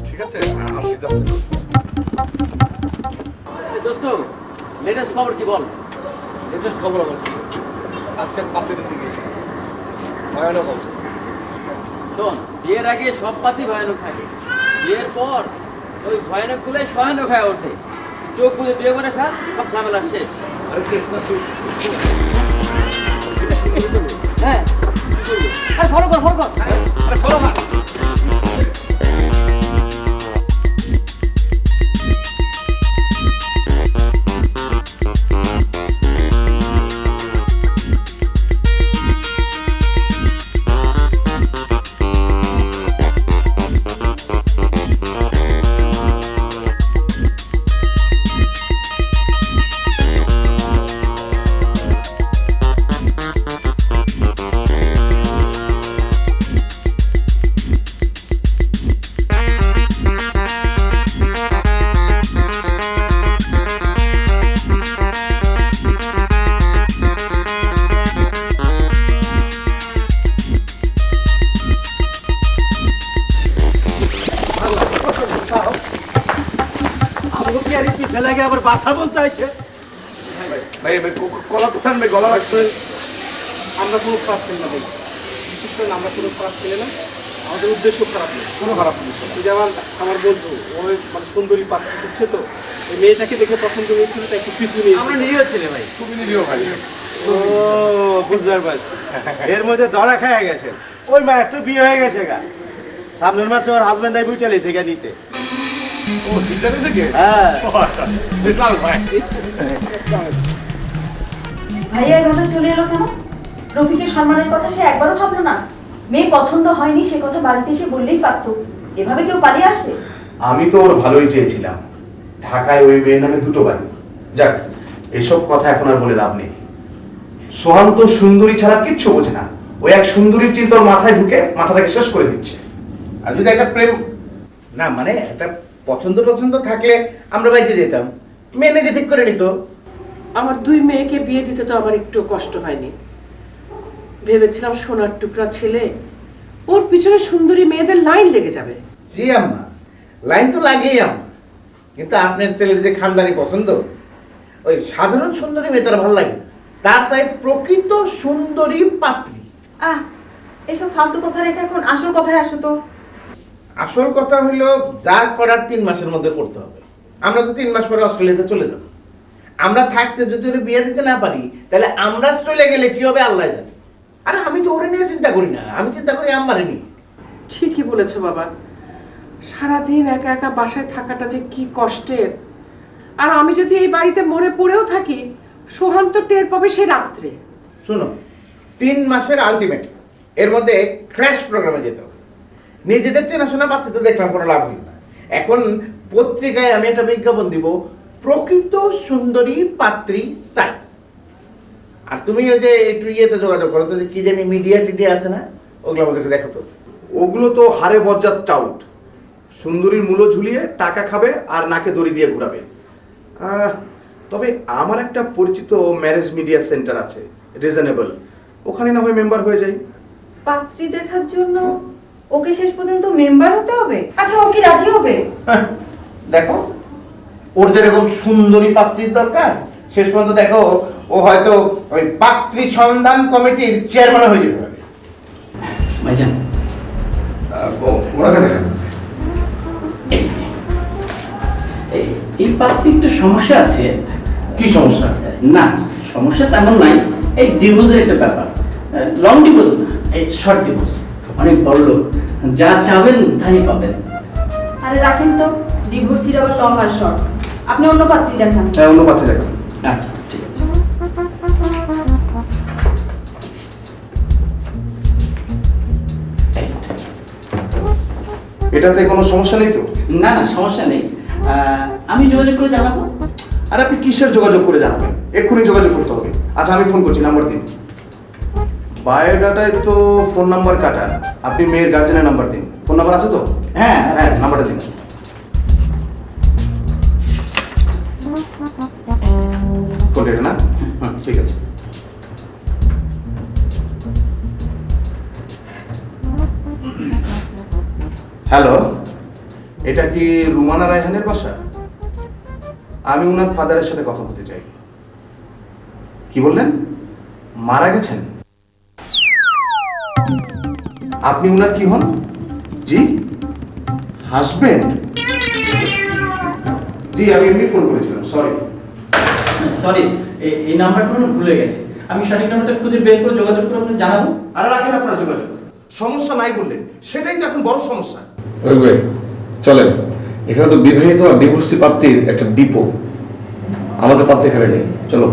S1: ঠিক আছে, আসছি জাস্ট।
S9: দোস্ত, লেটেস্ট খবর কি বল?
S1: লেটেস্ট খবর আবার কি? আজকে আপনি দিতে গিয়েছি, ভয়ানক অবস্থা।
S9: শোন, বিয়ের আগে সব পাতি ভয়ানক থাকে, বিয়ের পর ওই ভয়ানক গুলোই সয়ানক হয়ে ওঠে। চোখ বুঝে বিয়ে করে ফেল, সব ঝামেলা শেষ।
S1: আরে শেষ না শুরু।
S9: হ্যাঁ, আরে ফলো কর, ফলো কর, আরে ফলো কর।
S3: আবার বাসা বলতে চাইছে।
S12: ভাই কলা কোথান ভাই, গলা রাখতে।
S10: আমরা কোনো খারাপ ছেলে না ভাই, বিশেষ করে আমরা কোনো খারাপ ছেলে না।
S1: আমাদের উদ্দেশ্য খারাপ নেই, কোনো খারাপ উদ্দেশ্য না।
S10: যেমন আমার বন্ধু ওই মানে সুন্দরী পাত্র খুঁজছে, তো ওই মেয়েটাকে দেখে পছন্দ হয়েছিল, তাই একটু পিছু নিয়ে
S9: আমরা নিরীহ ছেলে ভাই।
S1: খুবই নিরীহ ভাই।
S14: ও বুঝতে পারছি, এর মধ্যে ধরা খেয়ে গেছে। ওই মায়ের তো বিয়ে হয়ে গেছে গা, সামনের মাসে ওর হাজবেন্ড আই বুইটালি থেকে নিতে।
S1: ও ইতালি থেকে?
S14: হ্যাঁ।
S1: ইসলাম ভাই।
S6: ভাইয়া এভাবে চলে এলো কেন? রফিকের সম্মানের কথা সে একবারও ভাবলো না? মেয়ে পছন্দ হয়নি সে কথা বাড়িতে এসে বললেই পারতো। এভাবে কেউ পালিয়ে আসে?
S12: আমি তো ওর ভালোই চেয়েছিলাম। ঢাকায় ওই মেয়ের নামে দুটো বাড়ি। যাক, এসব কথা এখন আর বলে লাভ নেই। সোহান তো সুন্দরী ছাড়া কিচ্ছু বোঝে না। ওই এক সুন্দরীর চিন্তা ওর মাথায় ঢুকে মাথাটাকে শেষ করে দিচ্ছে।
S14: আর যদি একটা প্রেম না মানে একটা পছন্দ টছন্দ থাকলে আমরা বাড়িতে যেতাম, মেয়ে নিজে ঠিক করে নিত।
S2: আমার দুই মেয়েকে বিয়ে দিতে তো আমার একটু কষ্ট হয়নি। ভেবেছিলাম সোনার টুকরা ছেলে, ওর পিছনে সুন্দরী মেয়েদের লাইন লেগে যাবে।
S14: জি আম্মা, লাইন তো লাগেই আম্মা, কিন্তু আপনার ছেলের যে খানদানি পছন্দ, ওই সাধারণ সুন্দরী মেয়ে তার ভালো লাগে, তার চাই প্রকৃত সুন্দরী পাত্রী।
S6: এসব ফালতু কথা রেখে এখন আসল কথায় আসো তো।
S14: আসল কথা হইলো যা করার 3 মাসের মধ্যে করতে হবে। আমরা তো 3 মাস পরে অস্ট্রেলিয়াতে চলে যাব। আমরা থাকতে যদি ওর বিয়ে দিতে না পারি, তাহলে আমরা চলে গেলে কি হবে আল্লাহ জানে। আরে আমি তো ওরে নিয়ে চিন্তা করি না, আমি চিন্তা করি আমারে নিয়ে।
S2: ঠিকই বলেছো বাবা, সারাদিন একা একা বাসায় থাকাটা যে কি কষ্টের। আর আমি যদি এই বাড়িতে মরে পড়েও থাকি, সোহান তো টের পাবে সেই রাত্রে।
S14: শোনো, 3 মাসের আলটিমেট, এর মধ্যে ক্র্যাশ প্রোগ্রামে যেতে হবে। নিজেদের চেনাশোনা পাচ্ছে তো দেখলাম কোনো লাভ হইল না। এখন পত্রিকায় আমি একটা বিজ্ঞাপন দিব, প্রকৃত সুন্দরী পাত্রী চাই। আর তুমি ওই যে একটু ইয়েতে যোগাযোগ করো তো, কি জানি মিডিয়া টিডিয়া আছে না, ওগুলো আমাদেরকে দেখো তো।
S12: ওগুলো তো হারে বজ্জাত টাউট। সুন্দরীর মূল্য ঝুলিয়ে টাকা খাবে আর নাকে দড়ি দিয়ে ঘুরাবে। তবে আমার একটা পরিচিত ম্যারেজ মিডিয়া সেন্টার আছে, রিজনেবল, ওখানে না হয় মেম্বার হয়ে যাই।
S6: পাত্রী দেখার জন্য ওকে শেষ পর্যন্ত মেম্বার হতে হবে? আচ্ছা, ও কি রাজি হবে?
S14: দেখো, ওর যেরকম সুন্দরী পাত্রীর দরকার, শেষ পর্যন্ত দেখো ও হয়তো ওই পাত্রী সন্ধান কমিটির চেয়ারম্যান হয়ে যেতে পারে।
S9: ভাইজান
S1: ওনাকে দেখেন,
S9: এই পাত্রে একটু সমস্যা আছে।
S12: কি সমস্যা?
S9: না, সমস্যা তেমন নাই, এই ডিভোর্সের একটা ব্যাপার। লং ডিভোর্স না, এই শর্ট ডিভোর্স। অনেক বড় লোক, যা চাবেন তাই পাবেন।
S6: আরে রাখেন তো, ডিভোর্সির আবার লং আর শর্ট। আপনি অন্য পাত্রী দেখান।
S12: হ্যাঁ, অন্য পাত্রী দেখান।
S9: আচ্ছা ঠিক আছে।
S12: এটাতে কোনো সমস্যা নেই তো?
S9: না না, সমস্যা নেই, আমি যোগাযোগ করে জানাবো।
S12: আর আপনি কিসের যোগাযোগ করে জানাবেন? এক্ষুনি যোগাযোগ করতে হবে। আচ্ছা, আমি ফোন করছি, নাম্বার দিন। বায়োডাটায় তো ফোন নাম্বার কাটা, আপনি মেয়ের গার্জেনের নাম্বার দিন। ফোন নাম্বার আছে তো?
S9: হ্যাঁ
S12: হ্যাঁ, নাম্বারটা দিন। ফোন এটা না? ঠিক আছে। হ্যালো, এটা কি রুমানা রায়হানের বাসা? আমি উনার ফাদারের সাথে কথা বলতে চাই। কি বললেন? মারা গেছেন? আপনি উনার কি হন? জি, হাজবেন্ড? জি, আমি এমনি ফোন করেছিলাম, সরি।
S9: সরি, এই নাম্বারটা আমি ভুলে গেছি। আমি সঠিক নাম্বারটা খুঁজে বের করে যোগাযোগ করে আপনাকে জানাবো।
S12: আর রাখেন আপনার যোগাযোগ। সমস্যা নাই বললেন, সেটাই তো এখন বড় সমস্যা।
S1: চলেন, এখানে তো বিবাহিত আর ডিভোর্সি পাত্রীর একটা ডিপো। আমাদের পাত্র এখানে নেই, চলো।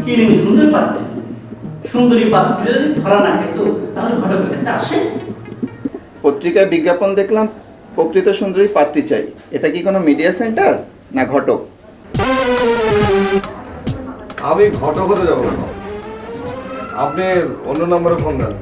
S9: কি রে, সুন্দর পাত্রী, সুন্দরী পাত্রীরা যদি ধরা না খেত তাহলে ঘটকের কাছে আসে।
S15: পত্রিকায় বিজ্ঞাপন দেখলাম প্রকৃত সুন্দরী পাত্রী চাই। এটা কি কোনো মিডিয়া সেন্টার না ঘটক?
S1: আমি ঘটক হতে যাবো না, আপনি অন্য নম্বরে ফোন দেন।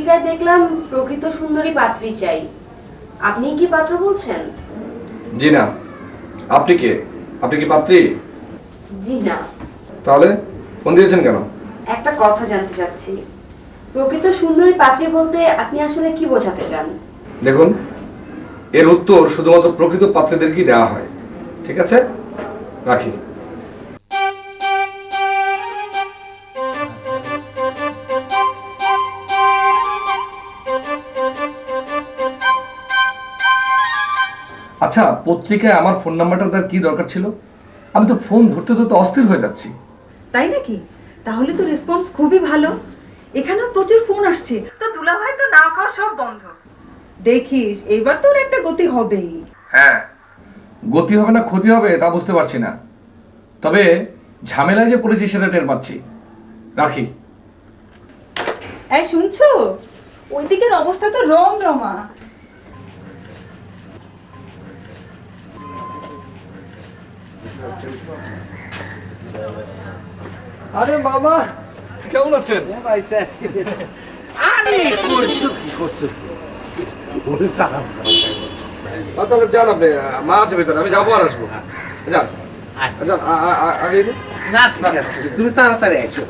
S16: পত্রিকায় দেখলাম প্রকৃত সুন্দরী পাত্রী চাই। আপনি কি পাত্র বলছেন?
S1: জি না। আপনি কে? আপনি কি পাত্রী?
S16: জি না।
S1: তাহলে ফোন দিয়েছেন কেন?
S16: একটা কথা জানতে চাচ্ছি, প্রকৃত সুন্দরী পাত্রী বলতে আপনি আসলে কি বোঝাতে চান?
S1: দেখুন, এর উত্তর শুধুমাত্র প্রকৃত পাত্রীদেরকেই দেওয়া হয়। ঠিক আছে, রাখি। আচ্ছা, পত্রিকায় আমার ফোন নাম্বারটা তার কি দরকার ছিল? আমি তো ফোন ধরতে ধরতে অস্থির হয়ে যাচ্ছি।
S6: তাই নাকি? তাহলে তো রেসপন্স খুবই ভালো। এখানেও প্রচুর ফোন আসছে। তো দুলাভাই তো না খাওয়া সব বন্ধ। দেখিস এইবার তোর একটা গতি হবেই।
S1: হ্যাঁ, গতি হবে না ক্ষতি হবে তা বুঝতে পারছি না, তবে ঝামেলায় যে পড়েছি সেটা টের পাচ্ছি। রাখি।
S6: এই শুনছো, ওই দিকের অবস্থা তো রমরমা।
S1: আরে মামা, কেমন আছেন?
S17: আরে করছো কি করছো? ওরে সালাম।
S1: তাহলে যান, আপনি মা আছে ভেতরে, আমি যাবো আর আসবো। যান যান, আগে
S17: না ঠিক আছে, তুমি তাড়াতাড়ি এসো।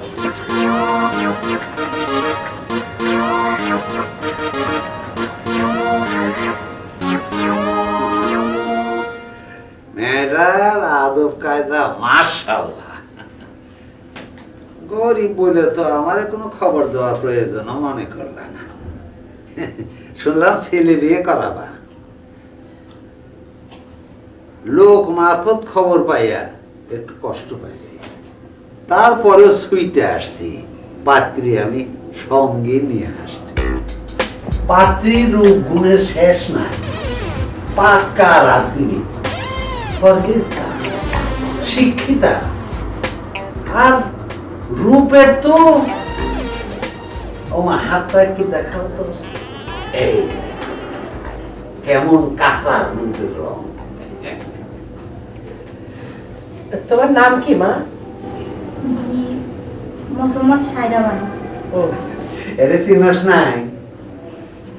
S17: মেয়েটার আদব কায়দা মাশাআল্লাহ। গরিব বলে তো আমার কোনো খবর দেওয়ার প্রয়োজন মনে করলাম না। শুনলাম ছেলে বিয়ে করাবা। লোক মারফত খবর পাইয়া একটু কষ্ট পাইছি, তারপরেও সুইটে আসছি। পাত্রী আমি সঙ্গে নিয়ে আসছি। পাত্রীর রূপ গুণের শেষ নাই, পাক্কা রাজনীতি, শিক্ষিতা, আর রূপের তো ওমা হাতটা একটু দেখাও তো। এই কেমন কাঁচা হলুদের রং।
S2: তোমার নাম কি মা?
S16: জি, মোসাম্মদ সায়রা বানু।
S17: এরে চিনস নাই?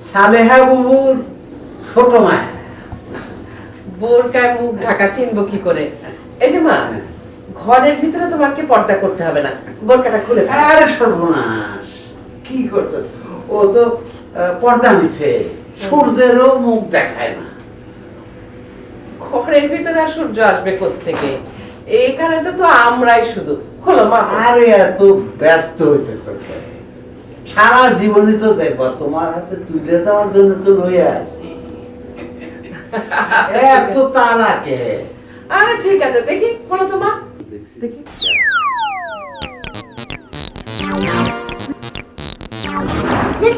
S17: সালেহা বুবুর ছোট মায়া।
S2: বোরকায় মুখ ঢাকা চিনবো কি করে? এই যে মা, ঘরের ভিতরে তোমাকে পর্দা করতে হবে না, বোরকাটা খুলে ফেলো।
S17: আরে সর্বনাশ, কি করছো? ও তো পর্দা নিছে, সূর্যেরও মুখ দেখায় না।
S2: ঘরের ভিতরে আর সূর্য আসবে কোত্থেকে? এখানে তো আমরাই শুধু। খোলো মা।
S17: আরে এত ব্যস্ত হইতেছ কেন? সারা জীবনই তো দেখবা তোমার হাতে তুলে দেওয়ার জন্য তো লইয়া আছি। এত তারা কে?
S2: আরে ঠিক আছে, দেখি খোলো তো মা, দেখি।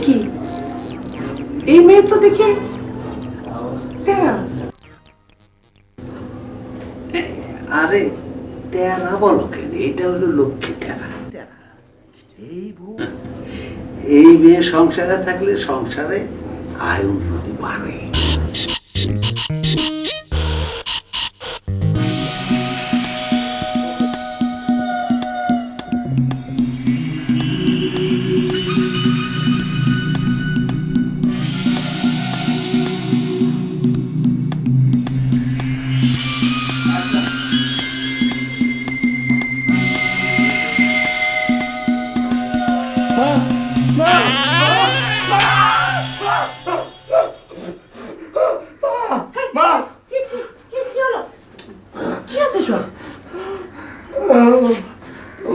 S2: কি এই মেয়ে তো দেখি
S17: আরে তেরা বলো কেন? এটা হলো লক্ষ্মী টেরা। এই মেয়ে সংসারে থাকলে সংসারে আয় উন্নতি বাড়ে।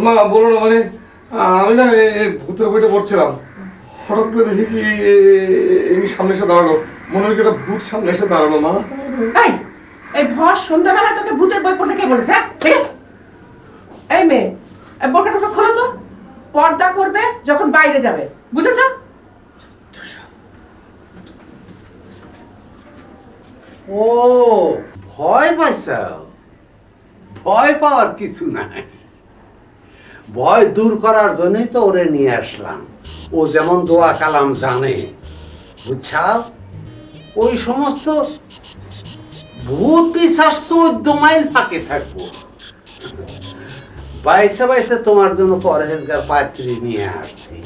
S1: মা বলো না, মানে আমি না ভূতের বইটা পড়ছিলাম, হঠাৎ করে দেখি কি এমনি সামনে এসে দাঁড়ালো, মনে হয় একটা ভূত সামনে এসে দাঁড়ালো। মা,
S2: এই ভর সন্ধ্যাবেলা তোকে ভূতের বই পড়তে কে বলেছে? এই মেয়ে, বোরকাটা খোলো তো, পর্দা করবে যখন বাইরে যাবে, বুঝেছো?
S17: ও ভয় পাইছাও? ভয় পাওয়ার কিছু নাই, ভয় দূর করার জন্যই তো ওরে নিয়ে আসলাম। ও যেমন দোয়া কালাম জানে, বুঝছাও? ওই সমস্ত ভূত পিশাচ 14 মাইল ফাঁকে থাকবো। বাইসে বাইসে তোমার জন্য পরহেজগার পাত্রী নিয়ে আসছি।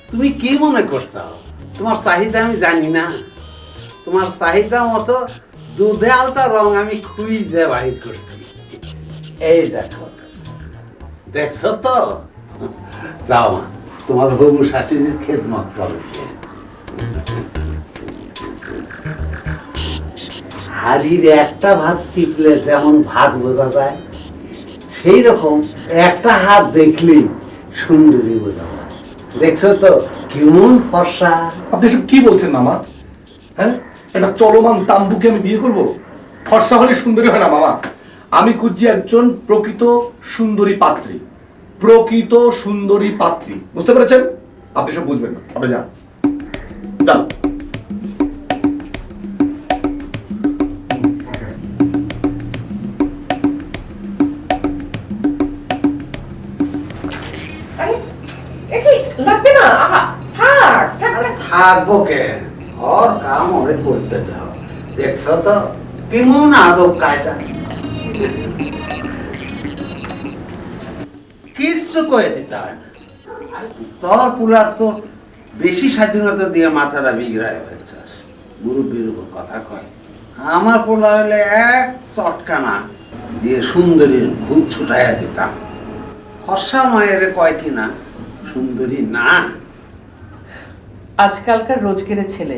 S17: তুমি কি মনে করছো তোমার চাহিদা আমি জানি না, তোমার চাহিদা মতো দুধে আলতা রং আমি খুঁজে বাহির করছি। এই দেখো, দেখছো তো? যাও মা, তোমার হবু শাশুড়ির খেদমত করো। হাড়ির একটা ভাত টিপলে যেমন ভাত বোঝা যায়, সেই রকম একটা হাত দেখলেই সুন্দরী বোঝা যায়। দেখছো তো কেমন ফর্সা?
S1: আপনি সব কি বলছেন মামা? হ্যাঁ, একটা চলমান তাম্বুকে আমি বিয়ে করব? ফর্সা হলে সুন্দরী হয় না মামা। আমি খুঁজছি একজন প্রকৃত সুন্দরী পাত্রী, প্রকৃত সুন্দরী পাত্রী, বুঝতে পেরেছেন? আপনি সব বুঝবেন না, আপনি যান যান।
S2: লাগবে না,
S17: থাকবো কেন, ওর কাম ওরে করতে দাও। দেখছো তো কেমন আদব কায়দা, কিচ্ছু কয়ে দিতে হয় না। তোর পুলার তো বেশি স্বাধীনতা দিয়ে মাথাটা বিগড়ায় ফেলছাস, মুরব্বীর উপর কথা কয়। আমার পোলা হলে এক চটকানা দিয়ে সুন্দরীর ভূত ছুটাইয়া দিতাম। ফর্সা মায়ের কয় কিনা সুন্দরী না।
S2: আজকালকার রোজগেরে ছেলে,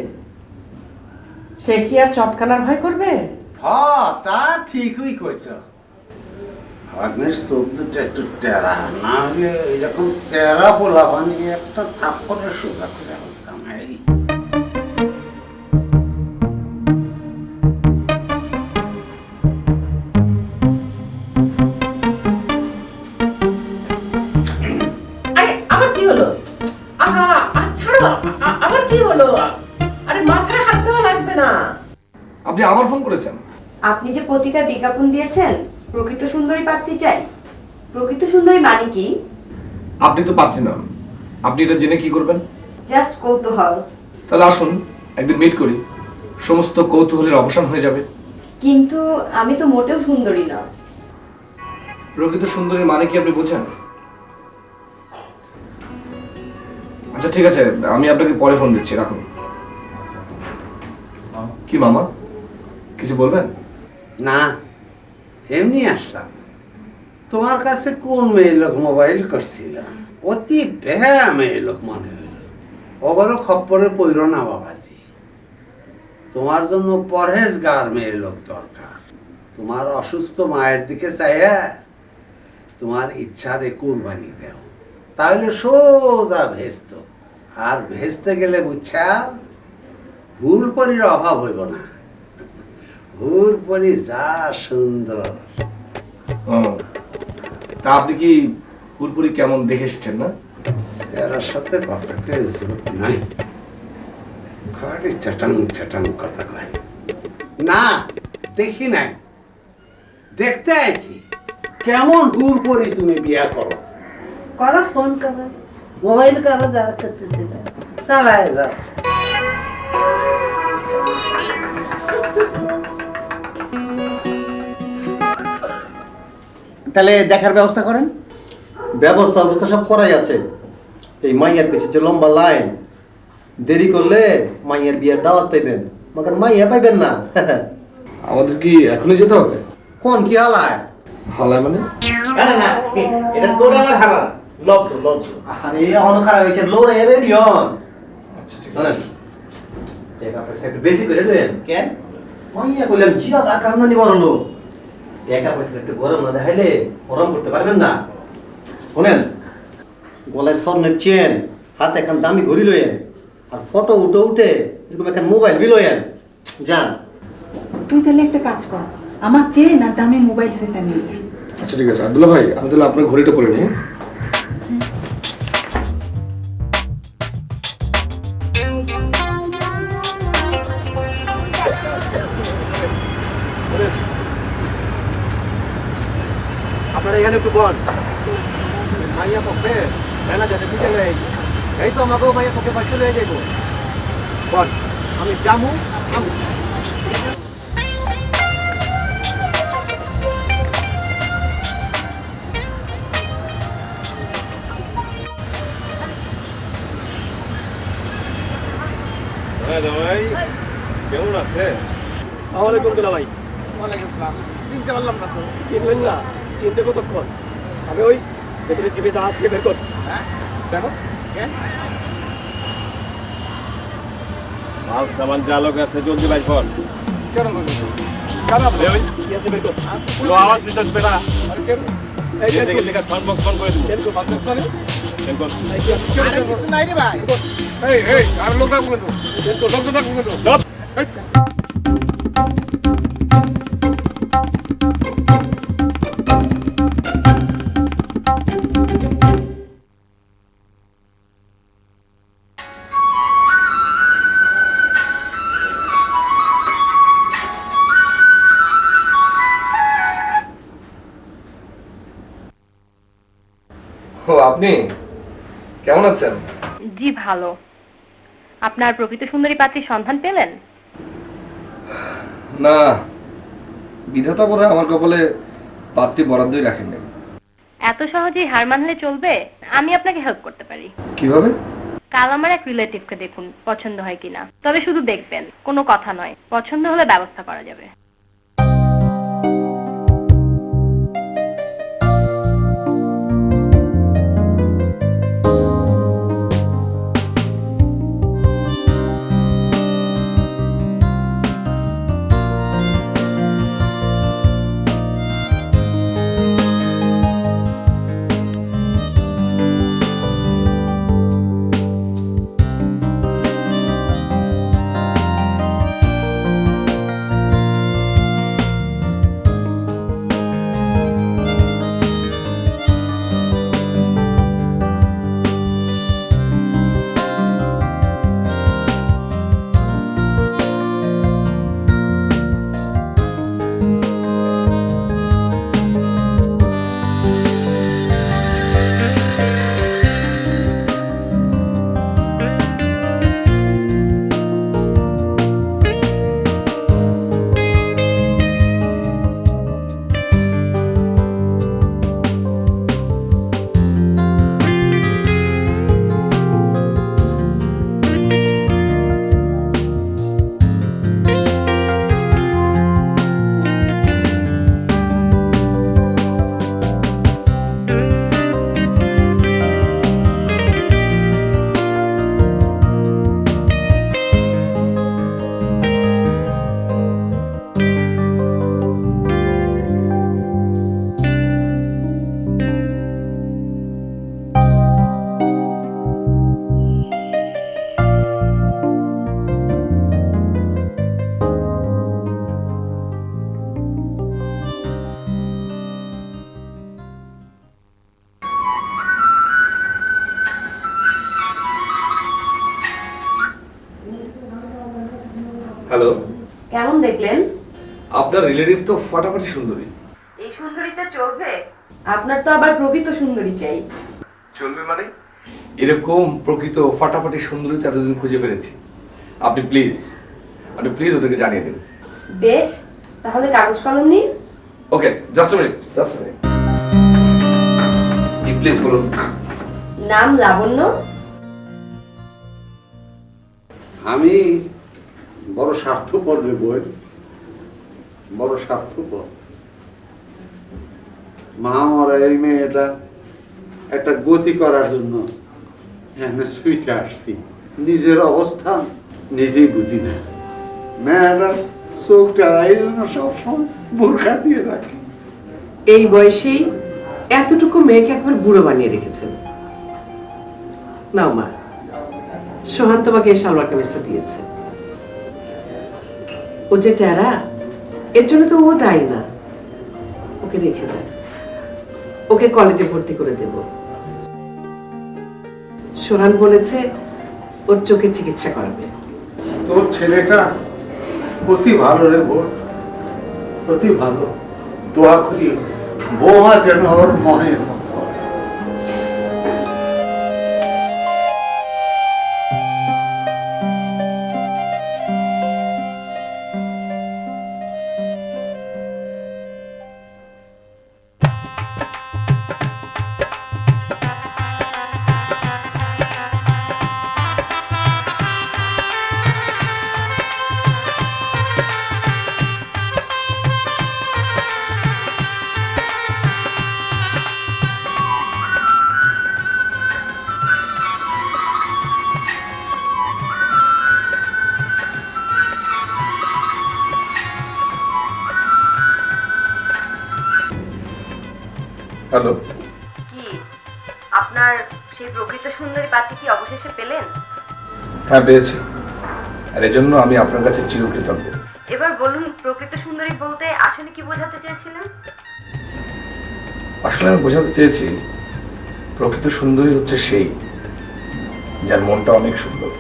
S2: সে কি আর চটকানার ভয় করবে?
S17: তা ঠিকই কইছ। ভাগ্নের চোখ দুটো একটু টেরা, না হলে এরকম টেরা পোলা বানিয়ে একটা থাপ্পড়ের সোজা করে হতাম। এই
S2: আরে আমার কি হলো? ছাড়ো, আমার কি হলো? আরে মাথায় হাত দেওয়া লাগবে না।
S1: আপনি আবার ফোন করেছেন?
S16: আপনি যে পত্রিকায় বিজ্ঞাপন দিয়েছেন প্রকৃত সুন্দরী পাত্রী চাই, প্রকৃত সুন্দরী মানে কি?
S1: আপনি তো পাত্রী নন, আপনি এটা জেনে কি করবেন?
S16: জাস্ট কৌতূহল।
S1: তাহলে আসুন একদিন মিট করি, সমস্ত কৌতূহলের অবসান হয়ে যাবে।
S16: কিন্তু আমি তো মোটেও সুন্দরী না।
S1: প্রকৃত সুন্দরীর মানে কি আপনি বোঝেন? আচ্ছা ঠিক আছে, আমি আপনাকে পরে ফোন দিচ্ছি, রাখুন। কি মামা, কিছু বলবেন?
S17: না, এমনি আসলাম। তোমার কাছে কোন মেয়ে লোক মোবাইল করছিল? অতি বেহা মেয়ে লোক মনে হইল। ওগুলো খপ্পরে পইর না বাবাজি। তোমার জন্য পরহেজগার মেয়ে লোক দরকার। তোমার অসুস্থ মায়ের দিকে চাইয়া তোমার ইচ্ছারে কুরবানি দেও, তাহলে সোজা ভেস্ত। আর ভেস্তে গেলে বুঝছা হুর পরির অভাব হইব না। হুর পরি যা সুন্দর।
S1: তা আপনি কি পুরপুরি কেমন দেখে এসেছেন না?
S17: এর সাথে কথা কয়ে জোট নাই, খালি চাটাং চাটাং কথা কয়। না দেখি নাই, দেখতে আইছি কেমন হুর পরি তুমি বিয়া করো। করো ফোন করো, মোবাইল করো, যারা করতেছে চালায় যাও।
S18: তাহলে দেখার ব্যবস্থা করেন। ব্যবস্থা সব করাই আছে। এই মাইয়ার পিছে যে লম্বা লাইন, দেরি করলে মাইয়ার বিয়ের দাওয়াত পাইবেন, মগর মাইয়া পাইবেন না।
S1: আমাদের কি এখনই যেতে হবে?
S18: কোন কি হালায়?
S1: হালায় মানে?
S18: না, এটা তোর আমার হালা। লজ্জ। আরে অনখারা হইছে লোরে রেডিয়ন। আচ্ছা ঠিক আছে। টাকা পয়সা একটু বেশি করে দেন। কেন? মাইয়া কইলাম জিয়া দা কান্নানি বড়লো। টাকা পয়সা একটু গরম না দেখাইলে গরম করতে পারবেন না। শুনেন, গলায় স্বর্ণের চেন, হাতে এখন দামি ঘড়ি লইয়েন, আর ফটো উঠে এরকম এখন মোবাইল বি লইয়েন। যান।
S6: তুই তাহলে একটা কাজ কর, আমার চেয়ে না দামি মোবাইল সেটটা নিয়ে যা।
S1: আচ্ছা ঠিক আছে আব্দুল্লাহ ভাই, আমি তাহলে আপনার ঘড়িটা পরে নিই।
S18: আপনারা এখানে একটু বল। মাইয়া পক্ষে বেলা যাতে পিঠে নেই, এই তো আমাকেও মাইয়া পক্ষে বাচ্চা লয়ে যাইব। বল, আমি জামু আমু।
S19: হ্যাঁ জামাই কেমন আছে?
S20: ওয়ালাইকুম দুলা ভাই।
S14: ওয়ালাইকুম আসসালাম। চিনতে পারলাম না তো।
S20: চিনলেন না? চিনতে কতক্ষণ? আমি ওই ভেতরে জিপে যা আসছে বের কর।
S14: হ্যাঁ
S20: কেন?
S14: কেন?
S19: মাল সামান যা লোক আছে জলদি বাইর কর।
S20: কেন
S19: ওই
S20: কি আছে বের কর।
S19: কোনো আওয়াজ দিছস বেটা?
S20: আরে কেন?
S19: এই দেখে দেখে সাউন্ড বক্স বন্ধ করে দিবো।
S20: কেন কর? সাউন্ড বক্স মানে?
S19: কেন কর?
S14: আরে কিছু নাই রে ভাই।
S1: এই আর লোক রাখবো কিন্তু লোক রাখবো কিন্তু
S19: চুপ।
S1: ও আপনি কেমন আছেন?
S16: জি ভালো। আপনার প্রকৃত সুন্দরী পাত্রীর সন্ধান পেলেন?
S1: না, বিধাতা বোধহয় আমার কপালে পাত্রী বরাদ্দই রাখেননি।
S16: এত সহজেই হার মানলে চলবে? আমি আপনাকে হেল্প করতে পারি।
S1: কিভাবে?
S16: কাল আমার এক রিলেটিভকে দেখুন, পছন্দ হয় কিনা। তবে শুধু দেখবেন, কোনো কথা নয়। পছন্দ হলে ব্যবস্থা করা যাবে।
S1: হ্যালো,
S16: কেমন দেখলেন?
S1: আপনার রিলেটিভ তো ফাটাফাটি সুন্দরী।
S16: এই সুন্দরীটা চলবে? আপনার তো আবার প্রকৃত সুন্দরী চাই।
S1: চলবে মানে? এরকম প্রকৃত ফাটাফাটি সুন্দরী তো এতদিন খুঁজে পেরেছি। আপনি প্লিজ ওদেরকে জানিয়ে দিন।
S16: বেশ, তাহলে কাগজ কলম নিন।
S1: ওকে, জাস্ট মিনিট। জি প্লিজ বলুন।
S16: নাম লাবণ্য।
S17: আমি বড় স্বার্থপর রে বই, বড় স্বার্থপর। মা মরা এই মেয়েটা একটা গতি করার জন্য এখানে সুইটে আসছি। নিজের অবস্থান নিজেই বুঝি না। মেয়েটা চোখটা এই জন্য সবসময় বোরখা দিয়ে রাখি।
S2: এই বয়সেই এতটুকু মেয়েকে একবার বুড়ো বানিয়ে রেখেছেন। নাও মা, সোহান তোমাকে এই সালোয়ার কামিজটা দিয়েছে। ও যে টেরা, এর জন্য তো ও দায়ী না। ওকে রেখে যায়, ওকে কলেজে ভর্তি করে দেব। সোহান বলেছে ওর চোখের চিকিৎসা করাবে।
S17: তোর ছেলেটা অতি ভালো রে বোন, অতি ভালো। দোয়া করি বৌমা যেন ওর মনের মতো।
S1: হ্যালো,
S16: কি আপনার সেই প্রকৃত সুন্দরী পাত্রী কি অবশেষে পেলেন?
S1: হ্যাঁ পেয়েছি, আর এজন্য আমি আপনার কাছে চিরকৃতজ্ঞ।
S16: এবার বলুন, প্রকৃত সুন্দরী বলতে আসলে কি বোঝাতে চেয়েছিলেন?
S1: আসলে আমি বোঝাতে চেয়েছি প্রকৃত সুন্দরী হচ্ছে সেই যার মনটা অনেক সুন্দর।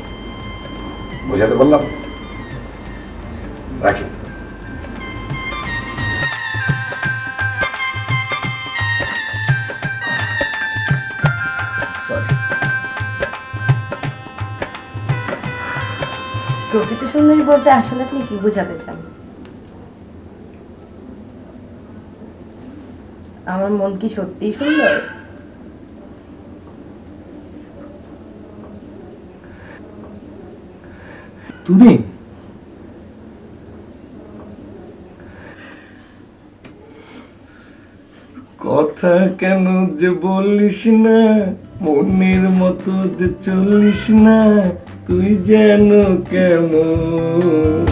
S1: বোঝাতে বললাম? রাখি।
S16: প্রকৃত সুন্দরী বলতে আসলে আপনি কি বোঝাতে চান? আমার মন কি সত্যিই সুন্দর?
S1: তুমি কথা কেন যে বলিস না, মনের মতো যে চলিস না, তুই যেন কেমন